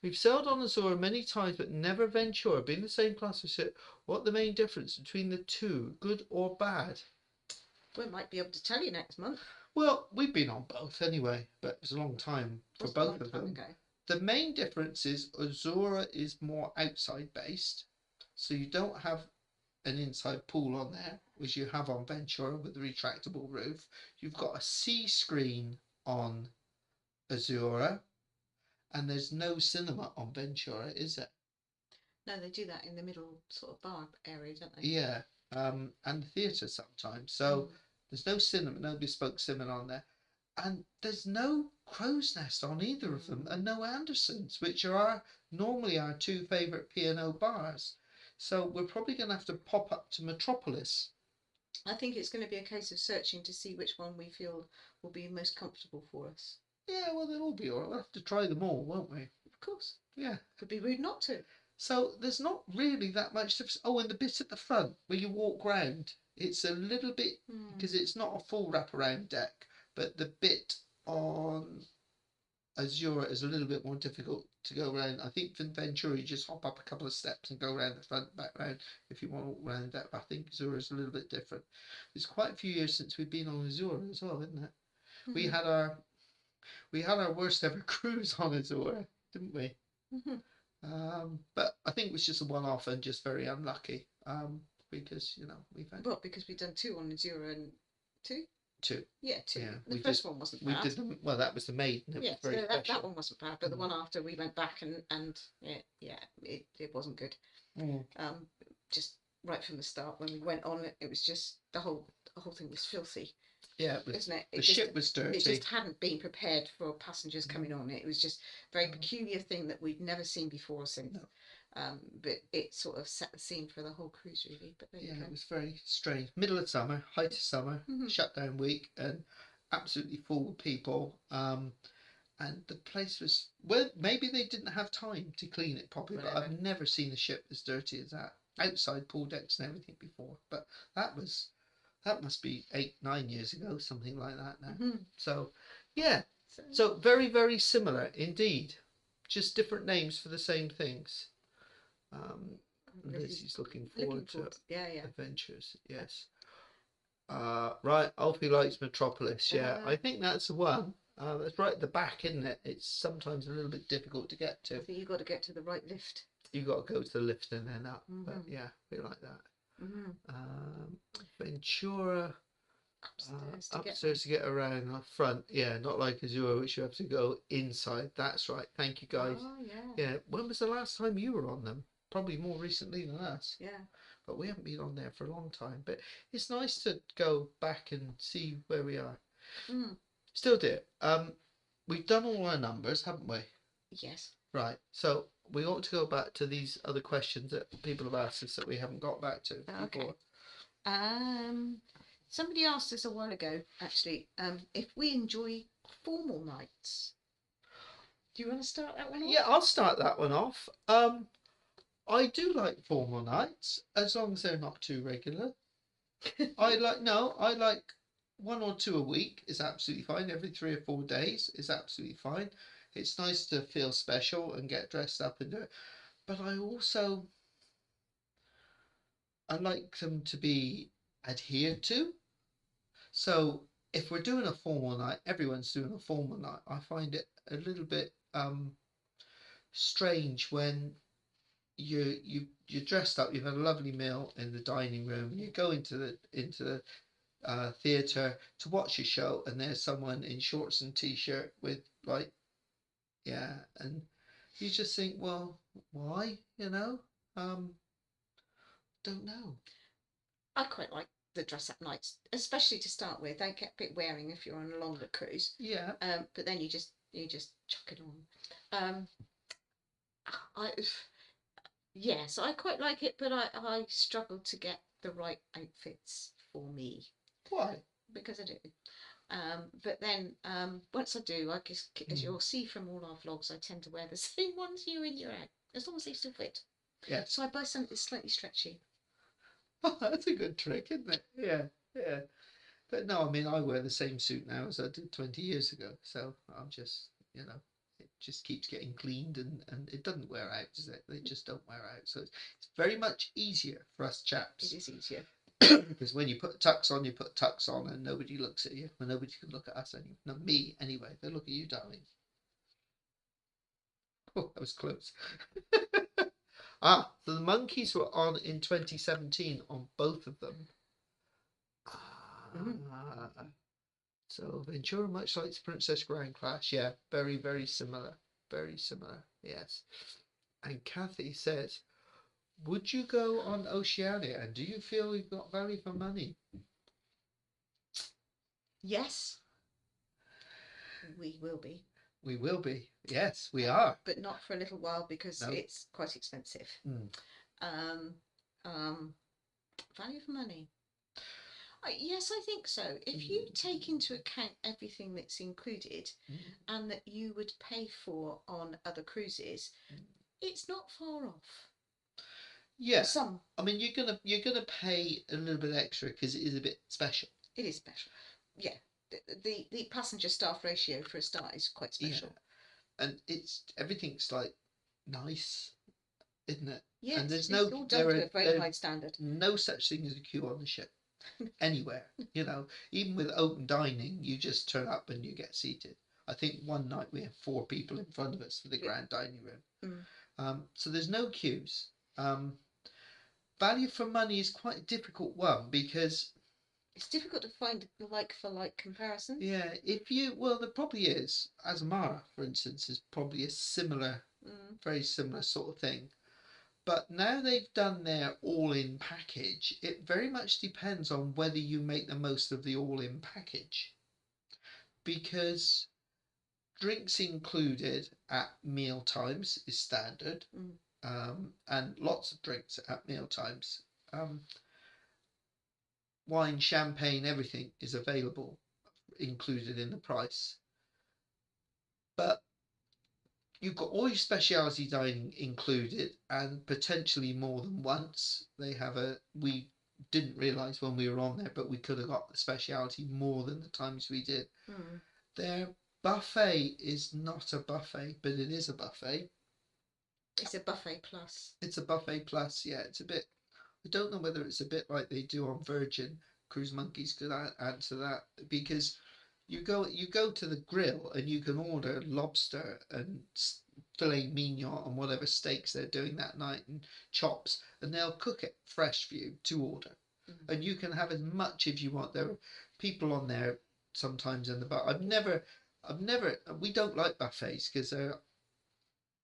Speaker 2: We've sailed on Azora many times, but never Ventura. Being the same class of ship, what the main difference between the two, good or bad?
Speaker 1: We might be able to tell you next month.
Speaker 2: Well, we've been on both anyway, but it was a long time for both of them. The main difference is Azora is more outside based, so you don't have an inside pool on there, which you have on Ventura with the retractable roof. You've got a sea screen on Azora, and there's no cinema on Ventura, is there?
Speaker 1: No, they do that in the middle sort of bar area, don't they?
Speaker 2: Yeah, and the theatre sometimes. So there's no cinema, no bespoke cinema on there. And there's no Crow's Nest on either of them, and no Andersons, which are normally our two favourite P&O bars. So we're probably going to have to pop up to Metropolis.
Speaker 1: I think it's going to be a case of searching to see which one we feel will be most comfortable for us.
Speaker 2: Yeah, well, they'll all be all right. We'll have to try them all, won't we?
Speaker 1: Of course.
Speaker 2: Yeah.
Speaker 1: Could be rude not to.
Speaker 2: So there's not really that much difference. Oh, and the bit at the front where you walk round, it's a little bit, because it's not a full wraparound deck, but the bit on Azura is a little bit more difficult to go around. I think for Ventura, you just hop up a couple of steps and go around the front, back round if you want to walk around that. But I think Azura is a little bit different. It's quite a few years since we've been on Azura as well, isn't it? We had our worst ever cruise on Azura, didn't we? But I think it was just a one-off and just very unlucky. Because we've had.
Speaker 1: Well, because we've done two on Azura and two. Yeah, two. Yeah, the first one wasn't bad.
Speaker 2: We did well, that was the maiden. It was very
Speaker 1: that one wasn't bad, but the one after we went back and it wasn't good. Just right from the start when we went on, it was just the whole thing was filthy.
Speaker 2: Yeah,
Speaker 1: isn't it?
Speaker 2: The ship was dirty.
Speaker 1: It just hadn't been prepared for passengers coming on. It was just a very peculiar thing that we'd never seen before or since. But it sort of set the scene for the whole cruise, really. But
Speaker 2: it was very strange. Middle of summer, height of summer, shutdown week, and absolutely full of people. And the place was, well, maybe they didn't have time to clean it properly, but I've never seen a ship as dirty as that. Outside pool decks and everything before, but that must be 8-9 years ago, something like that now. So, yeah, so very, very similar indeed, just different names for the same things. Lizzie's looking forward to adventures. Yes. Right, Alfie likes Metropolis. Yeah, I think that's the one. That's right at the back, isn't it? It's sometimes a little bit difficult to get to.
Speaker 1: I think you've got to get to the right lift.
Speaker 2: You've got to go to the lift and then up. But yeah, we like that. Ventura
Speaker 1: Upstairs to
Speaker 2: upstairs to get around up front. Yeah, not like Azure, which you have to go inside. That's right. Thank you, guys.
Speaker 1: Oh, yeah.
Speaker 2: Yeah. When was the last time you were on them? Probably more recently than us.
Speaker 1: Yeah.
Speaker 2: But we haven't been on there for a long time. But it's nice to go back and see where we are. Still, dear. We've done all our numbers, haven't we?
Speaker 1: Yes.
Speaker 2: Right. So we ought to go back to these other questions that people have asked us that we haven't got back to before.
Speaker 1: Somebody asked us a while ago, actually, if we enjoy formal nights. Do you want to start that one off?
Speaker 2: Yeah, I'll start that one off. I do like formal nights as long as they're not too regular. I like 1 or 2 a week is absolutely fine. Every 3 or 4 days is absolutely fine. It's nice to feel special and get dressed up and do it. But I like them to be adhered to. So if we're doing a formal night, everyone's doing a formal night. I find it a little bit strange when you're dressed up, you've had a lovely meal in the dining room, and you go into the theatre to watch your show, and there's someone in shorts and t-shirt with and you just think, well, why? Don't know.
Speaker 1: I quite like the dress-up nights, especially to start with. They get a bit wearing if you're on a longer cruise.
Speaker 2: Yeah.
Speaker 1: But then you just chuck it on. Yes, I quite like it, but I struggle to get the right outfits for me.
Speaker 2: Why?
Speaker 1: Because I do. But then once I do, I guess, as you'll see from all our vlogs, I tend to wear the same ones year in, year out, as long as they still fit.
Speaker 2: Yeah.
Speaker 1: So I buy something that's slightly stretchy.
Speaker 2: Oh, that's a good trick, isn't it? Yeah, yeah. But no, I mean, I wear the same suit now as I did 20 years ago. So I'm just, it just keeps getting cleaned and it doesn't wear out, does it? They just don't wear out. So it's very much easier for us chaps.
Speaker 1: It is easier.
Speaker 2: Because when you put tux on, you put tux on and nobody looks at you. Well, nobody can look at us anyway. Not me, anyway. They look at you, darling. Oh, that was close. So the monkeys were on in 2017 on both of them. So Ventura, much like the Princess Grand Class, yeah, very, very similar. Very similar, yes. And Kathy says, would you go on Oceania and do you feel you've got value for money?
Speaker 1: Yes. We will be.
Speaker 2: We will be. Yes, we are.
Speaker 1: But not for a little while because it's quite expensive. Value for money. Yes, I think so. If you take into account everything that's included and that you would pay for on other cruises, it's not far off.
Speaker 2: Yeah. I mean, you're gonna pay a little bit extra because it is a bit special.
Speaker 1: It is special. Yeah. The passenger staff ratio for a start is quite special.
Speaker 2: Yeah. And everything's like nice, isn't it?
Speaker 1: Yes,
Speaker 2: and there's
Speaker 1: it's all done to a very high standard.
Speaker 2: No such thing as a queue on the ship. Anywhere, even with open dining, you just turn up and you get seated. I think one night we had 4 people in front of us for the grand dining room. So there's no queues. Value for money is quite a difficult one because
Speaker 1: it's difficult to find like for like comparison.
Speaker 2: Yeah, there probably is. Asmara, for instance, is probably a similar, very similar sort of thing. But now they've done their all-in package, it very much depends on whether you make the most of the all-in package. Because drinks included at meal times is standard, and lots of drinks at meal times. Wine, champagne, everything is available, included in the price. But you've got all your specialty dining included, and potentially more than once. We didn't realise when we were on there, but we could have got the specialty more than the times we did. Their buffet is not a buffet, but it is a buffet.
Speaker 1: It's a buffet plus.
Speaker 2: It's a buffet plus, yeah. It's a bit, I don't know whether it's a bit like they do on Virgin. Cruise Monkeys could answer that, because you go to the grill and you can order lobster and filet mignon and whatever steaks they're doing that night and chops, and they'll cook it fresh for you to order. And you can have as much if you want. There are people on there sometimes in the bar. We don't like buffets because they're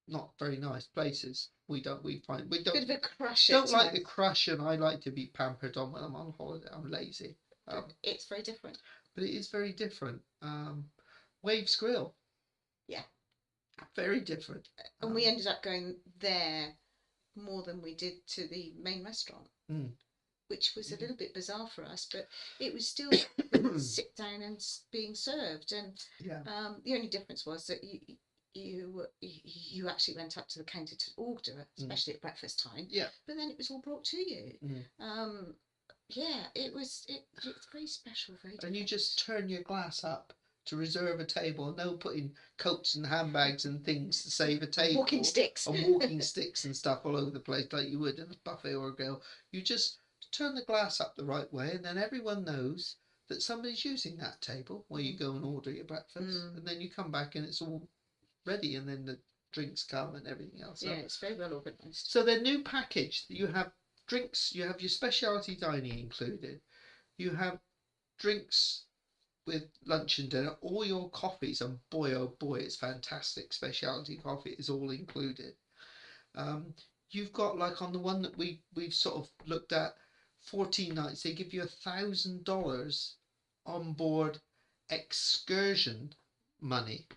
Speaker 2: not very nice places. We don't
Speaker 1: Bit of a crush.
Speaker 2: don't like the crush, and I like to be pampered on when I'm on holiday. I'm lazy.
Speaker 1: It's very different.
Speaker 2: But it is very different. Waves Grill.
Speaker 1: Yeah.
Speaker 2: Very different.
Speaker 1: And we ended up going there more than we did to the main restaurant, which was a little bit bizarre for us, but it was still sit down and being served. And the only difference was that you actually went up to the counter to order, especially at breakfast time.
Speaker 2: Yeah.
Speaker 1: But then it was all brought to you. Yeah, it's very special, very different.
Speaker 2: And you just turn your glass up to reserve a table, no putting coats and handbags and things to save a table.
Speaker 1: Walking sticks.
Speaker 2: And walking sticks and stuff all over the place like you would in a buffet or a grill. You just turn the glass up the right way, and then everyone knows that somebody's using that table where you go and order your breakfast. And then you come back and it's all ready, and then the drinks come and everything else.
Speaker 1: Yeah, it's very well organised.
Speaker 2: So their new package, you have drinks, you have your specialty dining included, you have drinks with lunch and dinner, all your coffees, and boy oh boy, it's fantastic. Specialty coffee is all included. You've got, like on the one that we've sort of looked at, 14 nights, they give you $1,000 on board excursion money.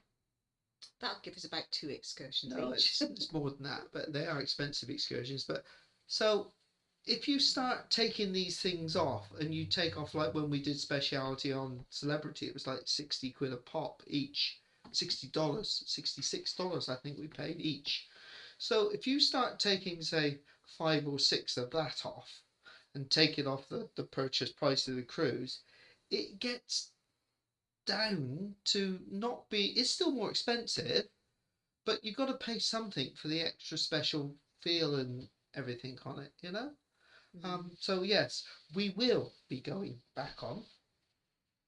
Speaker 1: That'll give us about 2 excursions
Speaker 2: No,
Speaker 1: each.
Speaker 2: it's more than that, but they are expensive excursions. But so if you start taking these things off, and you take off, like when we did speciality on Celebrity, it was like 60 quid a pop each, $60, $66 I think we paid each. So if you start taking, say, 5 or 6 of that off and take it off the purchase price of the cruise, it gets down to not be, it's still more expensive, but you've got to pay something for the extra special feel and everything on it, you know? So yes, we will be going back on.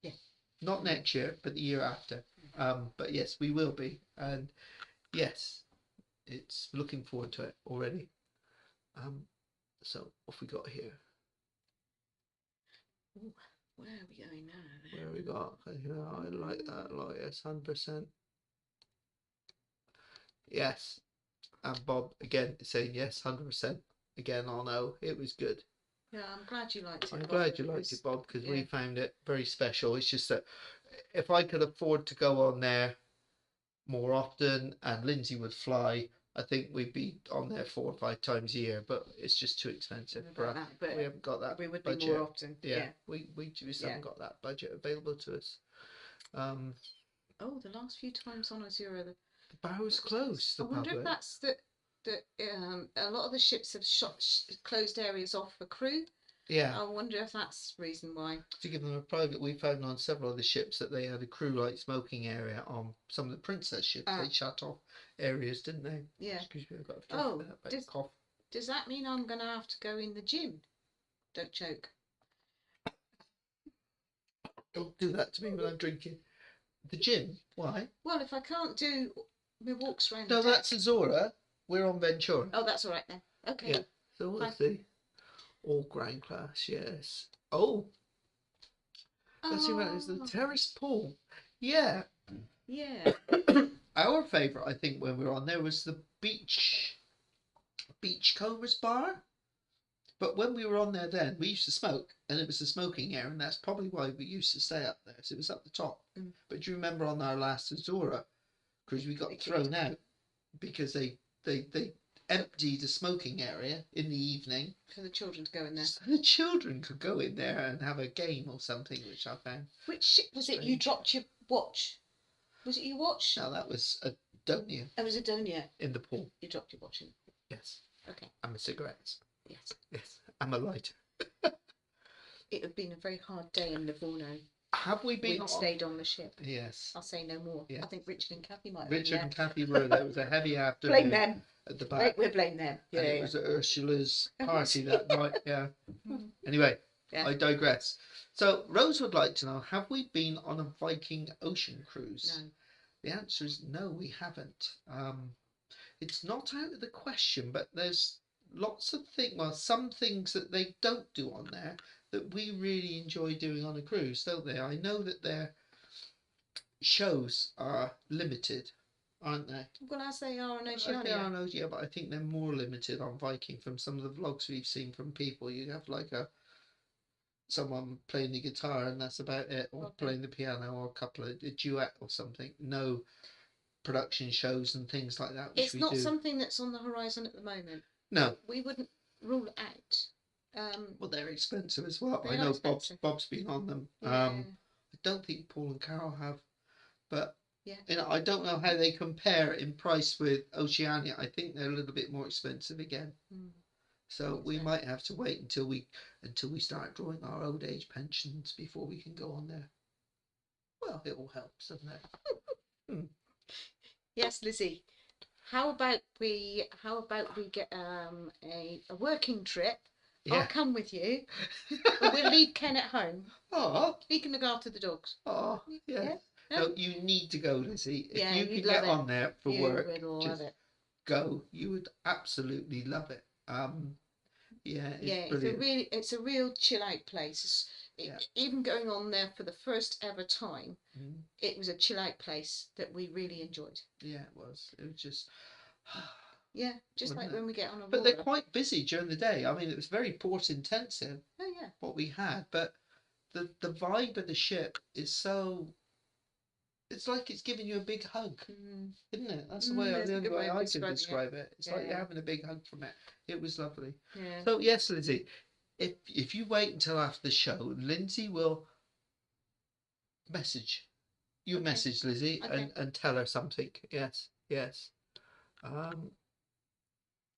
Speaker 1: Yeah.
Speaker 2: Not next year, but the year after. But yes, we will be. And yes, it's looking forward to it already. So what have we got here?
Speaker 1: Ooh, where are we going now?
Speaker 2: Where we got? I like that a lot. Yes, 100%. Yes. And Bob again is saying yes, 100%. Again, I know it was good.
Speaker 1: Yeah, I'm glad you liked it.
Speaker 2: I'm glad you liked it, Bob, because we found it very special. It's just that if I could afford to go on there more often and Lindsay would fly, I think we'd be on there 4 or 5 times a year, but it's just too expensive for us. We haven't got that.
Speaker 1: We would
Speaker 2: budget.
Speaker 1: be more often. Yeah.
Speaker 2: We just haven't got that budget available to us.
Speaker 1: Oh, the last few times on Azura,
Speaker 2: the bar was closed.
Speaker 1: I wonder if that's that a lot of the ships have closed areas off for crew.
Speaker 2: Yeah.
Speaker 1: I wonder if that's the reason why.
Speaker 2: To give them a private, we found on several of the ships that they had a crew light smoking area on some of the Princess ships. They shut off areas, didn't they?
Speaker 1: Yeah.
Speaker 2: Excuse me, I've got a cough.
Speaker 1: Does that mean I'm going to have to go in the gym? Don't choke.
Speaker 2: Don't do that to me when I'm drinking. The gym? Why?
Speaker 1: Well, if I can't do my walks around
Speaker 2: No,
Speaker 1: the deck.
Speaker 2: that's Azora. We're on Ventura.
Speaker 1: Oh, that's all right then. Okay.
Speaker 2: Yeah. So we'll see. All grand class, yes. Oh. Let's see what is the terrace pool. Yeah.
Speaker 1: Yeah.
Speaker 2: Our favourite, I think, when we were on there was the Beachcombers bar. But when we were on there then, we used to smoke, and it was the smoking area, and that's probably why we used to stay up there. So it was up the top. But do you remember on our last Azora cruise, we got thrown out because they emptied the smoking area in the evening
Speaker 1: for the children to go in there.
Speaker 2: So the children could go in there and have a game or something, which I found.
Speaker 1: Which ship was it? You dropped your watch. Was it your watch?
Speaker 2: No, that was Adonia.
Speaker 1: It was Adonia.
Speaker 2: In the pool.
Speaker 1: You dropped your watch in.
Speaker 2: Yes.
Speaker 1: Okay.
Speaker 2: And my cigarettes.
Speaker 1: Yes.
Speaker 2: Yes. And my lighter.
Speaker 1: It had been a very hard day in Livorno.
Speaker 2: Have we been?
Speaker 1: We stayed on the ship.
Speaker 2: Yes.
Speaker 1: I'll say no more.
Speaker 2: Yes.
Speaker 1: I think Richard and Kathy might have
Speaker 2: Richard
Speaker 1: been
Speaker 2: and Kathy were there. It was a heavy afternoon.
Speaker 1: Blame them.
Speaker 2: At the back.
Speaker 1: We'll blame them. Yeah,
Speaker 2: and it was at Ursula's party that night. Yeah. Anyway,
Speaker 1: yeah.
Speaker 2: I digress. So Rose would like to know, have we been on a Viking ocean cruise?
Speaker 1: No.
Speaker 2: The answer is no, we haven't. it's not out of the question, but there's lots of things, well, some things that they don't do on there that we really enjoy doing on a cruise, don't they? I know that their shows are limited, aren't they?
Speaker 1: Well, as they are in
Speaker 2: They
Speaker 1: Oceania.
Speaker 2: are on Oceania, but I think they're more limited on Viking. From some of the vlogs we've seen from people, you have like someone playing the guitar and that's about it, or playing the piano, or a duet or something. No production shows and things like that, which
Speaker 1: It's
Speaker 2: we
Speaker 1: not
Speaker 2: do.
Speaker 1: something that's on the horizon at the moment.
Speaker 2: No.
Speaker 1: We wouldn't rule it out.
Speaker 2: Well, they're expensive as well.
Speaker 1: They
Speaker 2: I
Speaker 1: are
Speaker 2: know
Speaker 1: expensive.
Speaker 2: Bob's been on them.
Speaker 1: Yeah.
Speaker 2: I don't think Paul and Carol have, but
Speaker 1: Yeah.
Speaker 2: you know, I don't know how they compare in price with Oceania. I think they're a little bit more expensive again. So we might have to wait until we start drawing our old age pensions before we can go on there. Well, it all helps, doesn't it?
Speaker 1: Yes, Lizzie. How about we get a working trip?
Speaker 2: Yeah.
Speaker 1: I'll come with you. We'll leave Ken at home.
Speaker 2: Oh.
Speaker 1: He can look after the dogs.
Speaker 2: Oh, yeah. No, you need to go, Lizzie. If you can get on there for work, just go. You would absolutely love it. Yeah, it's brilliant.
Speaker 1: It's a real chill out place. Even going on there for the first ever time, it was a chill out place that we really enjoyed.
Speaker 2: Yeah, it was. It was just.
Speaker 1: Yeah, just like when we get on a.
Speaker 2: But they're quite busy during the day. I mean, it was very port intensive.
Speaker 1: Oh yeah.
Speaker 2: What we had, but the vibe of the ship is so. It's like it's giving you a big hug, isn't it? That's the only way I can describe it. It's like you're having a big hug from it. It was lovely.
Speaker 1: Yeah.
Speaker 2: So yes, Lizzie, if you wait until after the show, Lindsay will message you. Message Lizzie and tell her something. Yes.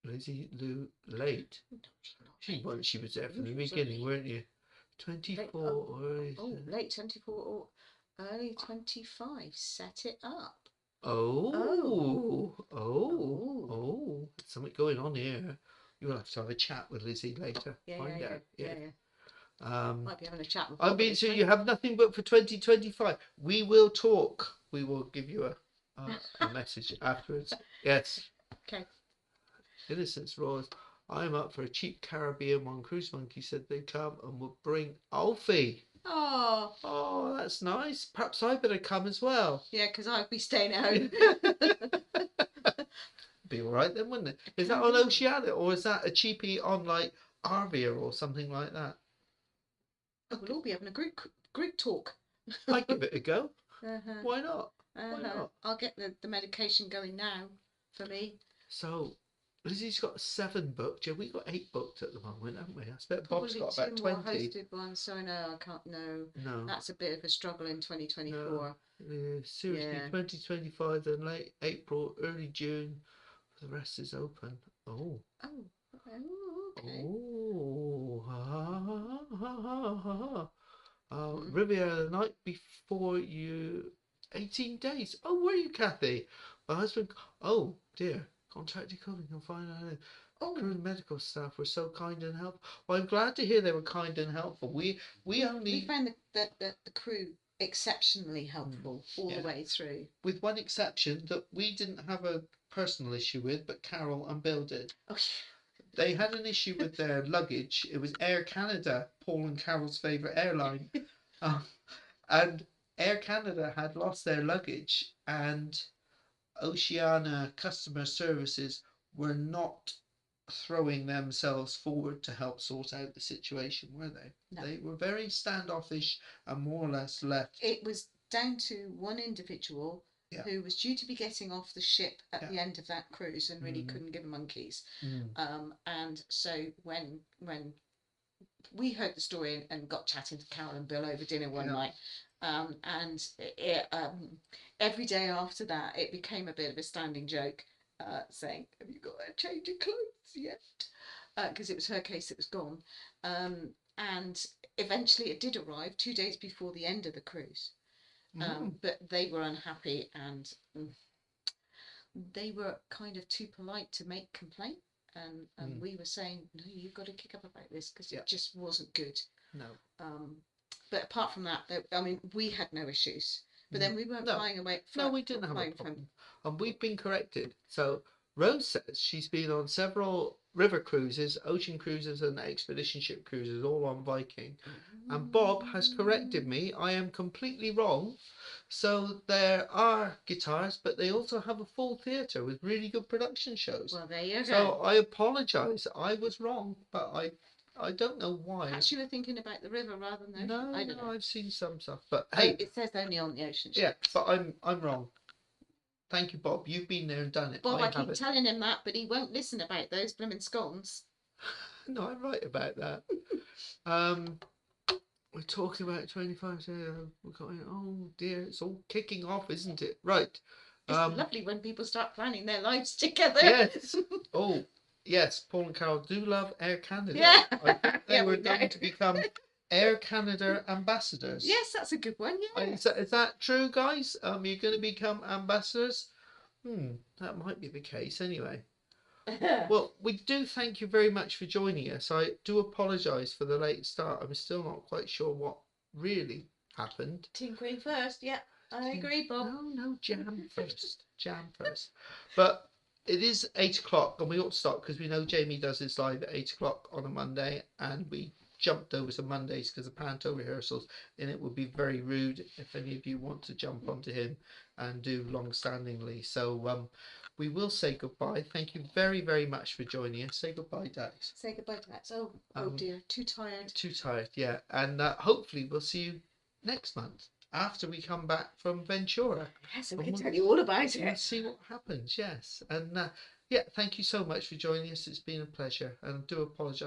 Speaker 2: Lizzie Lou late. She was there from the beginning, weren't you? 24
Speaker 1: late 24 or early 25. Set it up.
Speaker 2: Oh. Something going on here. You'll have to have a chat with Lizzie later. Find out.
Speaker 1: Might be having a chat with.
Speaker 2: I mean, so you have nothing but for 2025. We will talk. We will give you a message afterwards. Yes.
Speaker 1: Okay.
Speaker 2: Innocence Roars. I'm up for a cheap Caribbean one. Cruise Monkey said they'd come and would bring Alfie. Oh, that's nice. Perhaps I better come as well.
Speaker 1: Yeah, because I'd be staying at home.
Speaker 2: Be all right then, wouldn't it? Is that on Oceania or is that a cheapie on like Arvia or something like that?
Speaker 1: We'll all be having a group talk.
Speaker 2: I'd give it a go. Why not? Why not?
Speaker 1: I'll get the medication going now for me.
Speaker 2: So Lizzie's got 7 booked. Yeah, we've got 8 booked at the moment, haven't we? I expect Bob's got about 20.
Speaker 1: More hosted ones, so no, I can't. No, that's a bit of a struggle in 2024.
Speaker 2: No. Seriously, 2025, then late April, early June. The rest is open. Okay. Riviera the night before you. 18 days. Oh, were you, Kathy? My husband. Oh dear. Contracted COVID can find out. Crew and medical staff were so kind and helpful. Well, I'm glad to hear they were kind and helpful. We
Speaker 1: found the crew exceptionally helpful all the way through.
Speaker 2: With one exception that we didn't have a personal issue with, but Carol and Bill did. They had an issue with their luggage. It was Air Canada, Paul and Carol's favourite airline, and Air Canada had lost their luggage, and Oceania customer services were not throwing themselves forward to help sort out the situation, were they? No. They were very standoffish and more or less left.
Speaker 1: It was down to one individual who was due to be getting off the ship at the end of that cruise and really couldn't give a monkeys. And so when we heard the story and got chatting to Carol and Bill over dinner one night, and every day after that it became a bit of a standing joke, saying, have you got a change of clothes yet? Because it was her case that was gone. And eventually it did arrive 2 days before the end of the cruise. But they were unhappy and they were kind of too polite to make complaint. And we were saying, no, you've got to kick up about this because it just wasn't good.
Speaker 2: No.
Speaker 1: But apart from that, I mean, we had no issues. But then we weren't flying away.
Speaker 2: No, we didn't have a problem. And we've been corrected. So Rose says she's been on several river cruises, ocean cruises, and expedition ship cruises, all on Viking. And Bob has corrected me. I am completely wrong. So there are guitars, but they also have a full theatre with really good production shows.
Speaker 1: Well, there you
Speaker 2: So
Speaker 1: go.
Speaker 2: I apologise. I was wrong, but I don't know why.
Speaker 1: Perhaps you were thinking about the river rather than the ocean.
Speaker 2: No,
Speaker 1: I don't know.
Speaker 2: I've seen some stuff, but
Speaker 1: Oh,
Speaker 2: hey,
Speaker 1: it says only on the ocean
Speaker 2: yeah,
Speaker 1: ships.
Speaker 2: but I'm wrong. Thank you, Bob. You've been there and done it.
Speaker 1: Bob, I keep
Speaker 2: haven't.
Speaker 1: telling him that, but he won't listen about those blooming scones.
Speaker 2: No, I'm right about that. We're talking about 25. We're going. Oh dear, it's all kicking off, isn't it? Right.
Speaker 1: It's lovely when people start planning their lives together.
Speaker 2: Yes. Oh, yes. Paul and Carol do love Air Canada.
Speaker 1: Yeah.
Speaker 2: I think they
Speaker 1: Yeah,
Speaker 2: were
Speaker 1: we know.
Speaker 2: going to become Air Canada ambassadors.
Speaker 1: Yes, that's a good one. Yeah.
Speaker 2: Is that true, guys? You're going to become ambassadors? That might be the case anyway. Well, we do thank you very much for joining us. I do apologise for the late start. I'm still not quite sure what really happened.
Speaker 1: Tinkering first. Yeah, I agree, Bob.
Speaker 2: No, jam first. Jam first. But it is 8 o'clock and we ought to stop because we know Jamie does his live at 8 o'clock on a Monday, and we jumped over to Mondays because of Panto rehearsals, and it would be very rude if any of you want to jump onto him and do long-standingly. So we will say goodbye. Thank you very, very much for joining us. Say goodbye, Dax.
Speaker 1: Say goodbye to that. Oh dear, too tired.
Speaker 2: Too tired, yeah. And hopefully we'll see you next month after we come back from Ventura.
Speaker 1: Yes, and we can tell you all about
Speaker 2: We'll
Speaker 1: it.
Speaker 2: see what happens, yes. And yeah, thank you so much for joining us. It's been a pleasure, and I do apologise